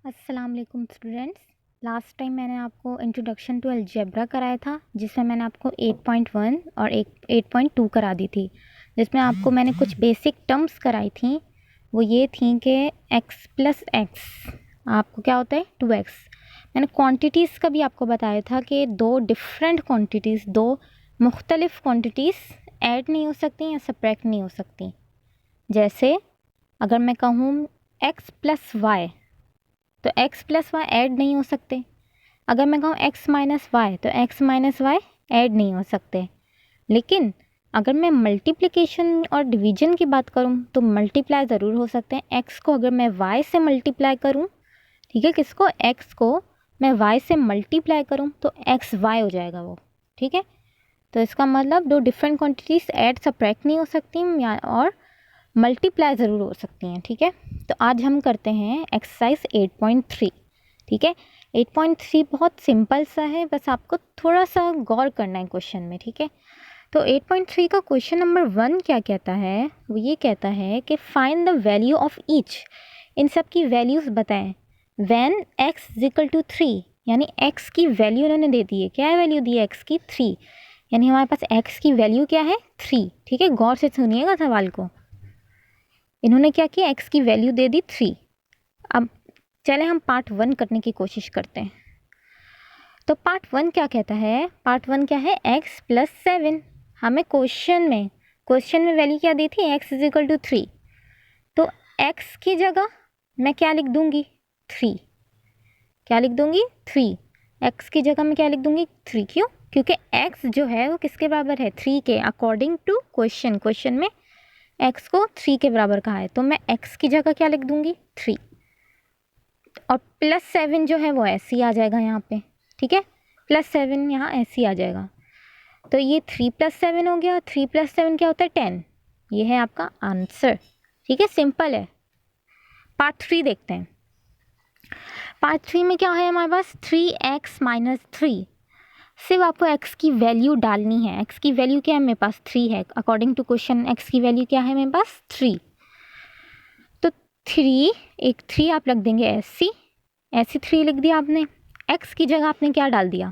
अस्सलाम वालेकुम students. Last time मैंने आपको इंट्रोडक्शन टू अलजेब्रा कराया था, जिसमें मैंने आपको 8.1 और 8.2 करा दी थी, जिसमें आपको मैंने कुछ बेसिक टर्म्स कराई थी। वो ये थी कि x प्लस एक्स आपको क्या होता है 2x। मैंने क्वांटिटीज़ का भी आपको बताया था कि दो डिफरेंट क्वांटिटीज़, दो मुख्तलिफ क्वांटिटीज़ ऐड नहीं हो सकती या सब्ट्रैक्ट नहीं हो सकती। जैसे अगर मैं कहूँ x प्लस वाई, तो x प्लस वाई ऐड नहीं हो सकते। अगर मैं कहूँ x माइनस वाई, तो x माइनस वाई ऐड नहीं हो सकते। लेकिन अगर मैं मल्टीप्लिकेशन और डिवीजन की बात करूँ तो मल्टीप्लाई ज़रूर हो सकते हैं। x को अगर मैं y से मल्टीप्लाई करूँ, ठीक है, किसको, x को मैं y से मल्टीप्लाई करूँ तो एक्स वाई हो जाएगा वो, ठीक है। तो इसका मतलब दो डिफरेंट क्वांटिटीज़ ऐड सब्ट्रैक्ट नहीं हो सकती या और मल्टीप्लाई ज़रूर हो सकती हैं, ठीक है। तो आज हम करते हैं एक्सरसाइज 8.3, ठीक है। 8.3 बहुत सिंपल सा है, बस आपको थोड़ा सा गौर करना है क्वेश्चन में, ठीक है। तो 8.3 का क्वेश्चन नंबर 1 क्या कहता है, वो ये कहता है कि find the value of each. इन सब की वैल्यूज़ बताएं when x is equal to 3, यानी x की वैल्यू उन्होंने दे दी है। क्या है वैल्यू दी है x की? 3, यानी हमारे पास x की वैल्यू क्या है? 3, ठीक है। गौर से सुनिएगा सवाल को। इन्होंने क्या किया, x की वैल्यू दे दी 3। अब चले हम पार्ट 1 करने की कोशिश करते हैं। तो पार्ट 1 क्या कहता है? पार्ट 1 क्या है? x plus 7। हमें क्वेश्चन में वैल्यू क्या दी थी? x is equal to 3। तो x की जगह मैं क्या लिख दूंगी? 3। क्या लिख दूंगी? 3। x की जगह मैं क्या लिख दूंगी? 3। क्यों? क्योंकि x जो है वो किसके बराबर है? 3 के, अकॉर्डिंग टू क्वेश्चन में x को 3 के बराबर कहा है, तो मैं x की जगह क्या लिख दूंगी? 3। और प्लस 7 जो है वो ऐसे ही आ जाएगा यहाँ पे, ठीक है। प्लस 7 यहाँ ऐसे ही आ जाएगा। तो ये 3 प्लस 7 हो गया। 3 प्लस 7 क्या होता है? 10। ये है आपका आंसर, ठीक है, सिंपल है। पार्ट 3 देखते हैं। पार्ट 3 में क्या है हमारे पास? 3x minus 3। सिर्फ आपको x की वैल्यू डालनी है। x की वैल्यू क्या है मेरे पास? 3 है। अकॉर्डिंग टू क्वेश्चन x की वैल्यू क्या है मेरे पास? 3। तो 3, एक 3 आप रख देंगे ऐसी 3 लिख दिया आपने। x की जगह आपने क्या डाल दिया?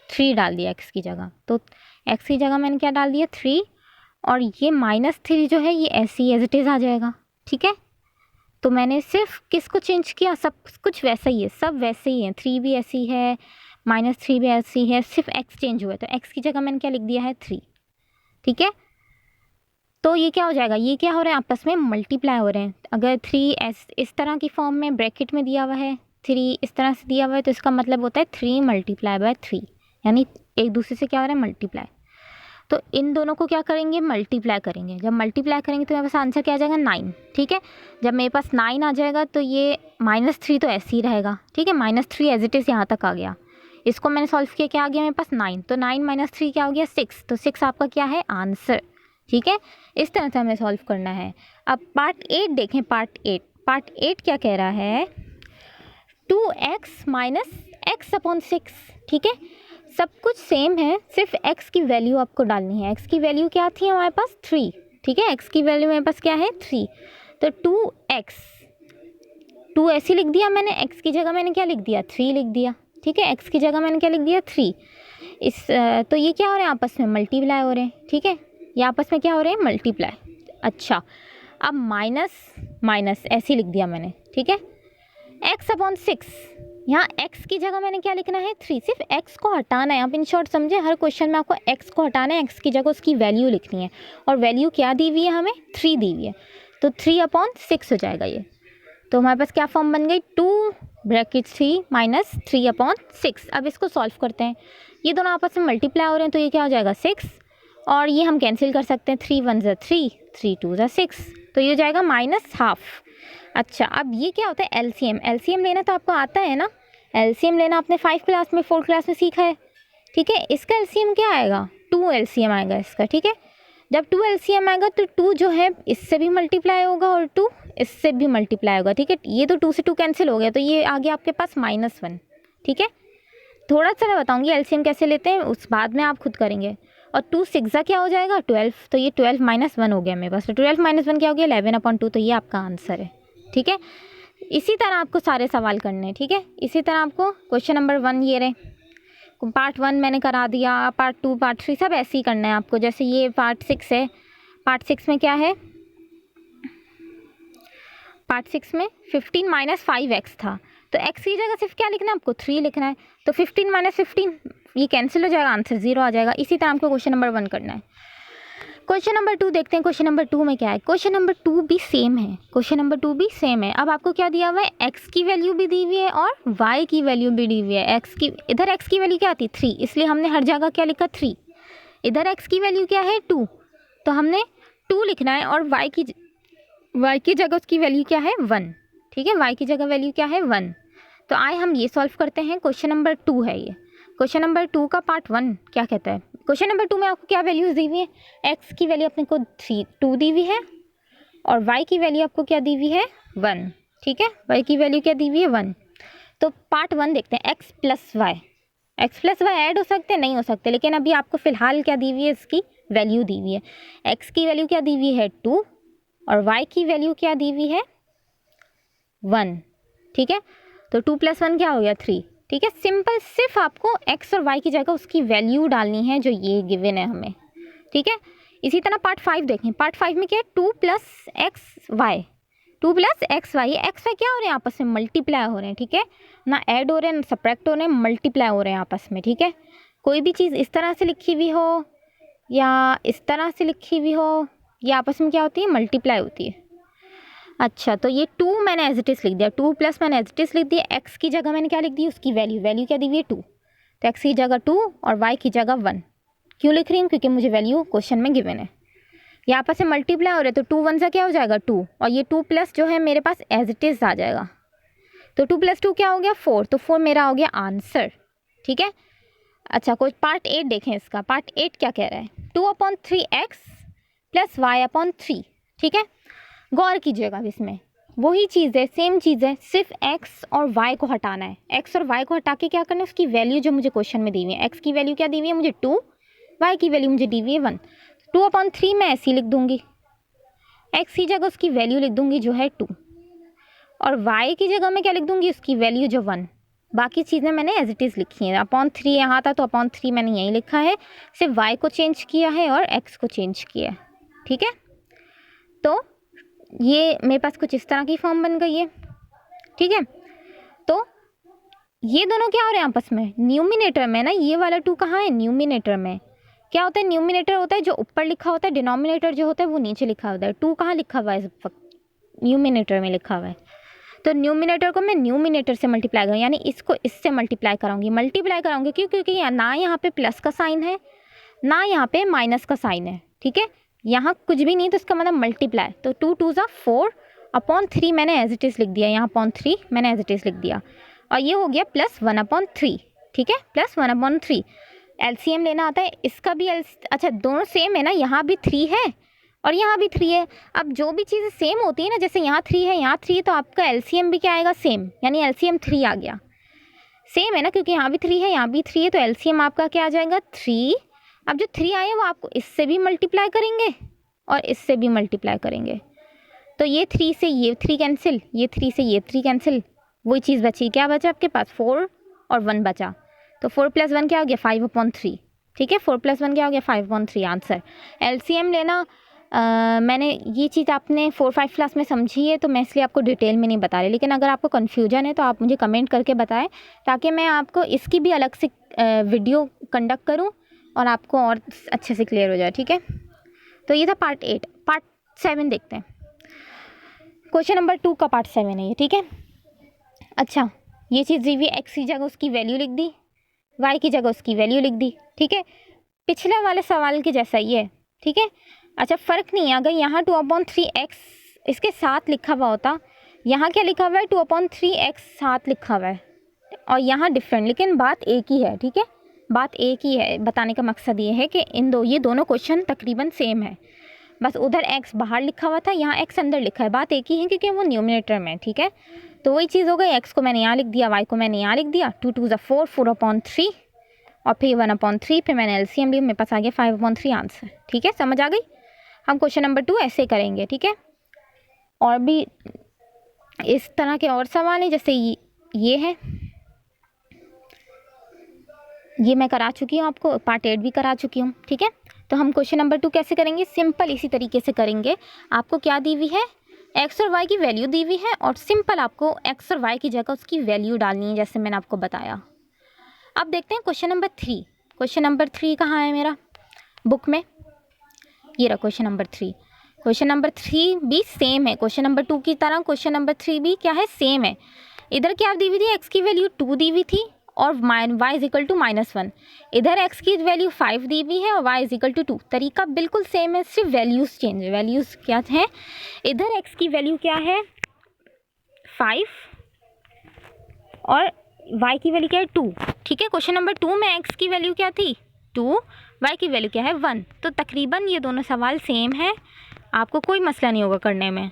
3 डाल दिया x की जगह। तो x की जगह मैंने क्या डाल दिया? 3। और ये माइनस 3 जो है ये ऐसी एज इट इज़ आ जाएगा, ठीक है। तो मैंने सिर्फ किसको चेंज किया? सब कुछ वैसा ही है, सब वैसे ही है। 3 भी ऐसी है, माइनस 3 भी ऐसी है, सिर्फ x चेंज हुआ है। तो x की जगह मैंने क्या लिख दिया है? 3, ठीक है। तो ये क्या हो जाएगा? ये क्या हो रहा है? आपस में मल्टीप्लाई हो रहे हैं। अगर 3 इस तरह की फॉर्म में ब्रैकेट में दिया हुआ है, 3 इस तरह से दिया हुआ है, तो इसका मतलब होता है 3 मल्टीप्लाई बाय 3, यानी एक दूसरे से क्या हो रहा है? मल्टीप्लाई। तो इन दोनों को क्या करेंगे? मल्टीप्लाई करेंगे। जब मल्टीप्लाई करेंगे तो मेरे पास आंसर क्या आ जाएगा? 9, ठीक है। जब मेरे पास 9 आ जाएगा तो ये -3 तो ऐसे ही रहेगा, ठीक है। -3 एज इट इज़ यहाँ तक आ गया। इसको मैंने सॉल्व किया, क्या आ गया मेरे पास? 9। तो 9 माइनस 3 क्या हो गया? 6। तो 6 आपका क्या है? आंसर, ठीक है। इस तरह से हमें सॉल्व करना है। अब पार्ट 8 देखें। पार्ट 8 क्या कह रहा है? 2x माइनस एक्स अपॉन 6, ठीक है। सब कुछ सेम है, सिर्फ x की वैल्यू आपको डालनी है। x की वैल्यू क्या थी हमारे पास? 3, ठीक है। x की वैल्यू मेरे पास क्या है? 3। तो 2x, 2 ऐसे लिख दिया मैंने। x की जगह मैंने क्या लिख दिया? 3 लिख दिया, ठीक है। x की जगह मैंने क्या लिख दिया? 3। तो ये क्या हो रहे हैं? आपस में मल्टीप्लाई हो रहे हैं, ठीक है। ये आपस में क्या हो रहे हैं? मल्टीप्लाई। अच्छा, अब माइनस ऐसे लिख दिया मैंने, ठीक है। x अपॉन 6, यहाँ x की जगह मैंने क्या लिखना है? 3। सिर्फ x को हटाना है। आप इन शॉर्ट समझे, हर क्वेश्चन में आपको x को हटाना है, x की जगह उसकी वैल्यू लिखनी है। और वैल्यू क्या दी हुई है हमें? 3 दी हुई है। तो 3 अपॉन 6 हो जाएगा ये। तो हमारे पास क्या फॉर्म बन गई? 2 ब्रैकेट 3 माइनस 3 अपॉन 6। अब इसको सॉल्व करते हैं। ये दोनों आपस में मल्टीप्लाई हो रहे हैं, तो ये क्या हो जाएगा? 6। और ये हम कैंसिल कर सकते हैं। 3 1 ज़ा 3, 3 2 ज़ा 6, तो ये हो जाएगा -½ अच्छा, अब ये क्या होता है? एलसीएम लेना तो आपको आता है ना। एलसीएम लेना आपने 5 क्लास में, 4 क्लास में सीखा है, ठीक है। इसका एलसीएम क्या आएगा? 2 एलसीएम आएगा इसका, ठीक है। जब 2 एलसीएम आएगा तो 2 जो है इससे भी मल्टीप्लाई होगा और 2 इससे भी मल्टीप्लाई होगा, ठीक है। ये तो 2 से 2 कैंसिल हो गया, तो ये आ गया आपके पास -1, ठीक है। थोड़ा सा मैं बताऊंगी एलसीएम कैसे लेते हैं, उस बाद में आप खुद करेंगे। और 2 6 क्या हो जाएगा? 12। तो ये 12 -1 हो गया मेरे पास। तो 12 -1 क्या हो गया? 11/2। तो ये आपका आंसर है, ठीक है। इसी तरह आपको सारे सवाल करने हैं, ठीक है। इसी तरह आपको क्वेश्चन नंबर 1 ये रहे, पार्ट 1 मैंने करा दिया, पार्ट 2 पार्ट 3 सब ऐसे ही करना है आपको। जैसे ये पार्ट 6 है, पार्ट 6 में क्या है, पार्ट 6 में 15 माइनस 5x था, तो x की जगह सिर्फ क्या लिखना है आपको, 3 लिखना है। तो 15 माइनस 15 ये कैंसिल हो जाएगा, आंसर 0 आ जाएगा। इसी तरह आपको क्वेश्चन नंबर 1 करना है। क्वेश्चन नंबर 2 देखते हैं, क्वेश्चन नंबर 2 में क्या है। क्वेश्चन नंबर 2 भी सेम है, क्वेश्चन नंबर 2 भी सेम है। अब आपको क्या दिया हुआ है, x की वैल्यू भी दी हुई है और y की वैल्यू भी दी हुई है। x की इधर x की वैल्यू क्या आती है 3, इसलिए हमने हर जगह क्या लिखा 3। इधर x की वैल्यू क्या है 2, तो हमने 2 लिखना है, और y की जगह उसकी वैल्यू क्या है 1, ठीक है। y की जगह वैल्यू क्या है 1। तो आए हम ये सॉल्व करते हैं। क्वेश्चन नंबर 2 है ये। क्वेश्चन नंबर 2 का पार्ट 1 क्या कहता है। क्वेश्चन नंबर 2 में आपको क्या वैल्यूज दी हुई है, x की वैल्यू अपने को 2 दी हुई है, और y की वैल्यू आपको क्या दी हुई है 1, ठीक है। y की वैल्यू क्या दी हुई है 1। तो पार्ट 1 देखते हैं, x प्लस वाई ऐड हो सकते हैं, नहीं हो सकते, लेकिन अभी आपको फिलहाल क्या दी हुई है, इसकी वैल्यू दी हुई है। x की वैल्यू क्या दी हुई है 2, और y की वैल्यू क्या दी हुई है 1, ठीक है। तो 2 + 1 क्या हो गया 3, ठीक है। सिंपल, सिर्फ आपको x और y की जगह उसकी वैल्यू डालनी है जो ये गिवन है हमें, ठीक है। इसी तरह पार्ट 5 देखें, पार्ट 5 में क्या है 2 + xy, 2 + xy, ये xy क्या हो रहे हैं आपस में, मल्टीप्लाई हो रहे हैं, ठीक है ना, ऐड हो रहे हैं ना सब्ट्रैक्ट हो रहे हैं, मल्टीप्लाई हो रहे हैं आपस में, ठीक है। कोई भी चीज़ इस तरह से लिखी हुई हो या इस तरह से लिखी हुई हो, ये आपस में क्या होती है, मल्टीप्लाई होती है। अच्छा, तो ये 2 मैंने एज इट इज़ लिख दिया, 2 + मैंने एज इट इज़ लिख दिया, x की जगह मैंने क्या लिख दी, उसकी वैल्यू क्या दी हुई है 2, तो x की जगह 2 और y की जगह 1। क्यों लिख रही हूँ, क्योंकि मुझे वैल्यू क्वेश्चन में गिवन है। ये आपस में मल्टीप्लाई हो रहे, तो 2 × 1 सा क्या हो जाएगा 2, और ये 2 प्लस जो है मेरे पास एज इट इज़ आ जाएगा, तो 2 + 2 क्या हो गया 4, तो 4 मेरा हो गया आंसर, ठीक है। अच्छा, कोई पार्ट 8 देखें, इसका पार्ट 8 क्या कह रहा है, 2/3x + y/3, ठीक है। गौर कीजिएगा, अब इसमें वही चीज़ है, सेम चीज़ है, सिर्फ x और y को हटाना है। x और y को हटा के क्या करना है, उसकी वैल्यू जो मुझे क्वेश्चन में दी हुई है, x की वैल्यू क्या दी हुई है मुझे 2, y की वैल्यू मुझे दी हुई है 1। 2/3 मैं ऐसी लिख दूंगी, x की जगह उसकी वैल्यू लिख दूंगी जो है 2, और y की जगह मैं क्या लिख दूंगी, उसकी वैल्यू जो 1। बाकी चीज़ें मैंने एज इट इज़ लिखी हैं। 3 यहाँ था तो 3 मैंने यहीं लिखा है, सिर्फ y को चेंज किया है और x को चेंज किया है, ठीक है। तो ये मेरे पास कुछ इस तरह की फॉर्म बन गई है, ठीक है। तो ये दोनों क्या हो रहे हैं आपस में, न्यूमिनेटर में ना, ये वाला 2 कहाँ है, न्यूमिनेटर में। क्या होता है, न्यूमिनेटर होता है जो ऊपर लिखा होता है, डिनोमिनेटर जो होता है वो नीचे लिखा होता है। 2 कहाँ लिखा हुआ है इस वक्त, न्यूमिनेटर में लिखा हुआ है। तो न्यूमिनेटर को मैं न्यूमिनेटर से मल्टीप्लाई करूँ, यानी इसको इससे मल्टीप्लाई कराऊंगी, क्यों, क्योंकि ना यहाँ पे प्लस का साइन है ना यहाँ पे माइनस का साइन है, ठीक है। यहाँ कुछ भी नहीं, तो इसका मतलब मल्टीप्लाई। तो 2 × 2 = 4/3 मैंने एज इट इज़ लिख दिया, यहाँ /3 मैंने एज इट इज़ लिख दिया, और ये हो गया +1/3, ठीक है, +1/3। एलसीएम लेना आता है, इसका भी अच्छा दोनों सेम है ना, यहाँ भी 3 है और यहाँ भी 3 है। अब जो भी चीज़ें सेम होती है ना, जैसे यहाँ 3 है यहाँ 3 है, तो आपका एलसीएम भी क्या आएगा, सेम, यानी एलसीएम 3 आ गया। सेम है ना, क्योंकि यहाँ भी 3 है यहाँ भी 3 है, तो एलसीएम आपका क्या आ जाएगा 3। अब जो 3 आए वो आपको इससे भी मल्टीप्लाई करेंगे और इससे भी मल्टीप्लाई करेंगे, तो ये 3 से ये 3 कैंसिल, ये 3 से ये 3 कैंसिल, वही चीज़ बची, क्या बचा आपके पास 4 और 1 बचा। तो 4 + 1 क्या हो गया 5/3, ठीक है। 4 + 1 क्या हो गया 5/3 आंसर। एलसीएम लेना मैंने ये चीज़ आपने 4-5 क्लास में समझी है, तो मैं इसलिए आपको डिटेल में नहीं बता रही, लेकिन अगर आपको कन्फ्यूजन है तो आप मुझे कमेंट करके बताएं, ताकि मैं आपको इसकी भी अलग से वीडियो कंडक्ट करूं और आपको और अच्छे से क्लियर हो जाए, ठीक है। तो ये था पार्ट 8। पार्ट 7 देखते हैं, क्वेश्चन नंबर 2 का पार्ट 7 है ये, ठीक है। अच्छा, ये चीज़ दी हुई x की जगह उसकी वैल्यू लिख दी, y की जगह उसकी वैल्यू लिख दी, ठीक है। पिछले वाले सवाल के जैसा ही है, ठीक है। अच्छा, फ़र्क नहीं है, अगर यहाँ 2/3x इसके साथ लिखा हुआ होता, यहाँ क्या लिखा हुआ है 2/3x साथ लिखा हुआ है, और यहाँ डिफरेंट, लेकिन बात एक ही है, ठीक है। बात एक ही है, बताने का मकसद ये है कि ये दोनों क्वेश्चन तकरीबन सेम है, बस उधर x बाहर लिखा हुआ था, यहाँ x अंदर लिखा है। बात एक ही है क्योंकि वो न्यूमिनेटर में, ठीक है। तो वही चीज़ हो गई, x को मैंने यहाँ लिख दिया, y को मैंने यहाँ लिख दिया, 2 × 2 = 4, 4/3 और फिर 1/3, फिर मैंने एलसीएम लिया, मेरे पास आ गया 5/3 आंसर, ठीक है। समझ आ गई। हम क्वेश्चन नंबर 2 ऐसे करेंगे, ठीक है। और भी इस तरह के और सवाल हैं, जैसे ये है, ये मैं करा चुकी हूँ आपको, पार्ट 8 भी करा चुकी हूँ। ठीक है, तो हम क्वेश्चन नंबर 2 कैसे करेंगे, सिंपल इसी तरीके से करेंगे। आपको क्या दी हुई है, एक्स और वाई की वैल्यू दी हुई है और सिंपल आपको एक्स और वाई की जगह उसकी वैल्यू डालनी है, जैसे मैंने आपको बताया। अब देखते हैं क्वेश्चन नंबर 3। क्वेश्चन नंबर 3 कहाँ है मेरा बुक में, ये रहा क्वेश्चन नंबर 3। क्वेश्चन नंबर 3 भी सेम है क्वेश्चन नंबर 2 की तरह, क्वेश्चन नंबर 3 भी क्या है, सेम है। इधर क्या दी हुई थी, एक्स की वैल्यू 2 दी हुई थी और वाई इज इक्वल टू -1। इधर एक्स की वैल्यू 5 दी हुई है और वाई इज इक्वल टू 2। तरीका बिल्कुल सेम है, सिर्फ वैल्यूज़ चेंज है। वैल्यूज़ क्या है, इधर एक्स की वैल्यू क्या है 5 और वाई की वैल्यू क्या है 2। ठीक है, क्वेश्चन नंबर 2 में एक्स की वैल्यू क्या थी 2, वाई की वैल्यू क्या है 1। तो तकरीबन ये दोनों सवाल सेम है, आपको कोई मसला नहीं होगा करने में।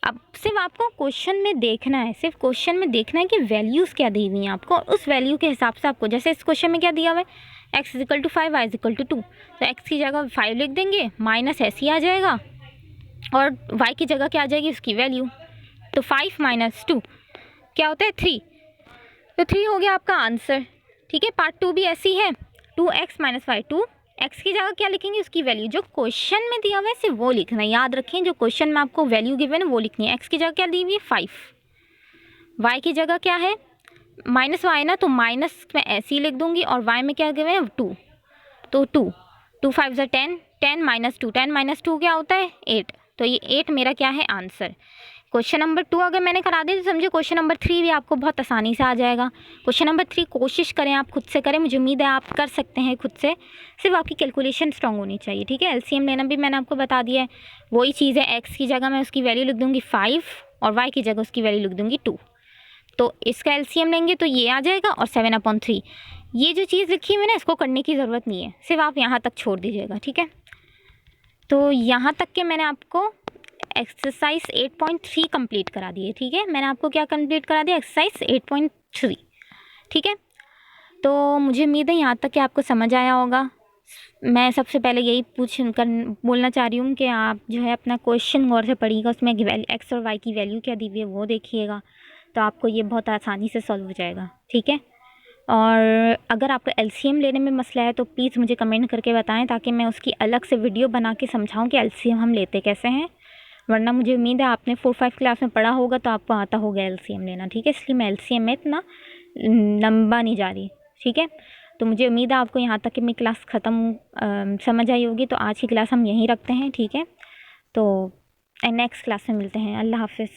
अब सिर्फ आपको क्वेश्चन में देखना है, सिर्फ क्वेश्चन में देखना है कि वैल्यूज़ क्या दी हुई हैं आपको, और उस वैल्यू के हिसाब से आपको, जैसे इस क्वेश्चन में क्या दिया हुआ है x is equal to 5, y is equal to 2, तो एक्स की जगह 5 लिख देंगे, माइनस ऐसे ही आ जाएगा और वाई की जगह क्या आ जाएगी उसकी वैल्यू, तो 5 - 2 क्या होता है 3, तो 3 हो गया आपका आंसर। ठीक है, पार्ट 2 भी ऐसी है, 2x - y, 2 एक्स की जगह क्या लिखेंगे उसकी वैल्यू, जो क्वेश्चन में दिया हुआ है सिर्फ वो लिखना है। याद रखें, जो क्वेश्चन में आपको वैल्यू गिवन है वो लिखनी है। एक्स की जगह क्या दी हुई है 5, वाई की जगह क्या है -y ना, तो माइनस में ऐसे ही लिख दूंगी और वाई में क्या गिवन है 2, तो 2 5 = 10, 10 - 2, 10 - 2 क्या होता है 8, तो ये 8 मेरा क्या है आंसर। क्वेश्चन नंबर 2 अगर मैंने करा दी तो समझे क्वेश्चन नंबर 3 भी आपको बहुत आसानी से आ जाएगा। क्वेश्चन नंबर 3 कोशिश करें आप खुद से करें, मुझे उम्मीद है आप कर सकते हैं खुद से, सिर्फ आपकी कैलकुलेशन स्ट्रांग होनी चाहिए। ठीक है, एलसीएम लेना भी मैंने आपको बता दिया है, वही चीज़ है, एक्स की जगह मैं उसकी वैल्यू लिख दूँगी 5 और वाई की जगह उसकी वैल्यू लिख दूँगी 2, तो इसका एलसीएम लेंगे तो ये आ जाएगा और 7/3। ये जो चीज़ लिखी हुई है ना, इसको करने की ज़रूरत नहीं है, सिर्फ आप यहाँ तक छोड़ दीजिएगा। ठीक है, तो यहाँ तक के मैंने आपको एक्सरसाइज 8.3 कंप्लीट करा दी है। ठीक है, मैंने आपको क्या कंप्लीट करा दिया, एक्सरसाइज 8.3। ठीक है, तो मुझे उम्मीद है यहाँ तक कि आपको समझ आया होगा। मैं सबसे पहले यही बोलना चाह रही हूँ कि आप जो है अपना क्वेश्चन गौर से पढ़िएगा, उसमें एक्स और वाई की वैल्यू क्या दी हुई है वो देखिएगा, तो आपको ये बहुत आसानी से सॉल्व हो जाएगा। ठीक है, और अगर आपको एलसीएम लेने में मसला है तो प्लीज़ मुझे कमेंट करके बताएं, ताकि मैं उसकी अलग से वीडियो बना के समझाऊं कि एलसीएम हम लेते कैसे हैं। वरना मुझे उम्मीद है आपने 4-5 क्लास में पढ़ा होगा तो आपको आता होगा एलसीएम लेना। ठीक है, इसलिए मैं एलसीएम में इतना लंबा नहीं जा रही। ठीक है, तो मुझे उम्मीद है आपको यहाँ तक कि मेरी क्लास ख़त्म समझ आई होगी। तो आज की क्लास हम यहीं रखते हैं। ठीक है, तो नेक्स्ट क्लास में मिलते हैं। अल्लाह हाफ़िज़।